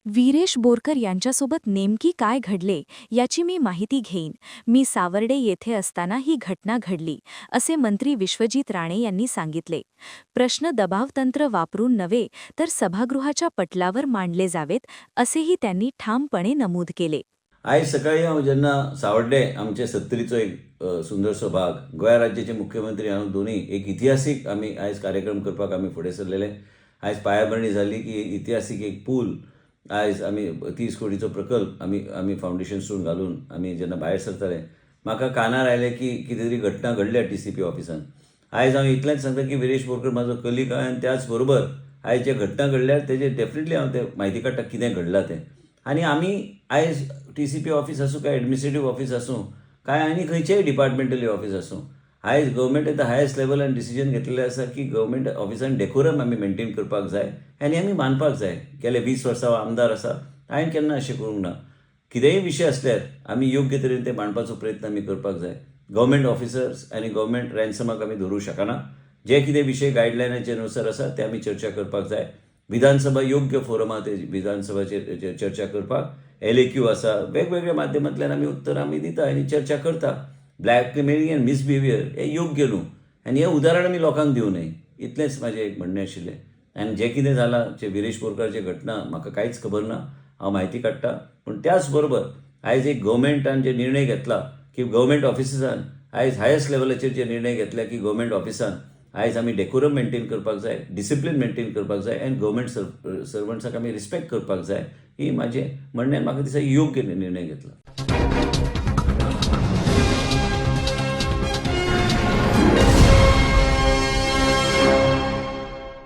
वीरेश बोरकर यांच्यासोबत नेमकी काय घडले याची मी माहिती घेईन. मी सावर्डे येथे असताना ही घटना घडली, असे मंत्री विश्वजित राणे यांनी सांगितले. प्रश्न दबावतंत्र वापरून नव्हे तर सभागृहाच्या पटलावर मांडले जावेत, असेही त्यांनी ठामपणे नमूद केले. आयज सकाळी जेन्ना सावर्डे आमचे 70चो एक सुंदरसो भाग, गोंय राज्याचे मुख्यमंत्री हांव दोनूय एक इतिहासीक आमी आयज कार्यक्रम करपाक आमी फुडें सरलेले. आयज पायाभरणी जाली की इतिहासीक एक पूल आयज आमी 30 कोटीचो प्रकल्प आमी फावंडेशन स्टोन घालून आमी जेन्ना भायर सरताले, म्हाका कानार आयलें की कितें तरी घटना घडल्या TCP ऑफिसान. आयज हांव इतलेंच सांगता की विरेश बोरकर म्हाजो कलीग आनी त्याच बरोबर आयज जे घटना घडल्यार तेजे डेफिनेटली हांव ते म्हायती काडटा कितें घडलां तें. आनी आमी आयज TCP ऑफिस आसूं काय एडमिनिस्ट्रेटीव ऑफिस आसूं काय आनी खंयचेय डिपार्टमेंटली ऑफिस आसूं, आयज गव्हर्मेंट एट द हायस्ट लेवलान डिसिजन घेतलेलें आसा की गव्हर्मेंट ऑफिसान डेकोरम आमी मेंटेन करपाक जाय आनी आमी मानपाक जाय. गेले 20 वर्सां हांव आमदार आसा, हांवें केन्ना अशें करूंक ना. कितेंय विशय आसल्यार आमी योग्य तरेन ते मांडपाचो प्रयत्न आमी करपाक जाय. गव्हर्मेंट ऑफिसर्स आनी गव्हर्मेंट रॅन्समाक आमी धरूंक शकना. जे कितें विशय गायडलायनाचे अनुसार आसा ते आमी चर्चा करपाक जाय. विधानसभा योग्य फोरम आहा ते विधानसभाचेर चर्चा करपाक. LAQ आसा, वेगवेगळ्या माध्यमांतल्यान आमी उत्तर आमी दिता आनी चर्चा करता. ब्लॅकमेलिंग एंड मिसबिहेवियर हें योग्य न्हू आनी हें उदाहरण आमी लोकांक दिवं न्हय. इतलेंच म्हाजें एक म्हणणें आशिल्लें. आनी जें कितें जालां जे विरेश बोरकारचे घटना म्हाका कांयच खबर ना, हांव म्हायती काडटा. पूण त्याच बरोबर आयज एक गव्हर्मेंटान जे निर्णय घेतला की गव्हर्मेंट ऑफिसांत आयज हायस्ट लेवलाचेर जे निर्णय घेतल्या की गव्हर्मेंट ऑफिसान आयज आमी डेकोरम मेंटेन करपाक जाय, डिसिप्लीन मेंटेन करपाक जाय आनी गव्हर्मेंट सर्वंट्साक आमी रिस्पेक्ट करपाक जाय, ही म्हाजें म्हणणें. म्हाका दिसता योग्य निर्णय घेतला.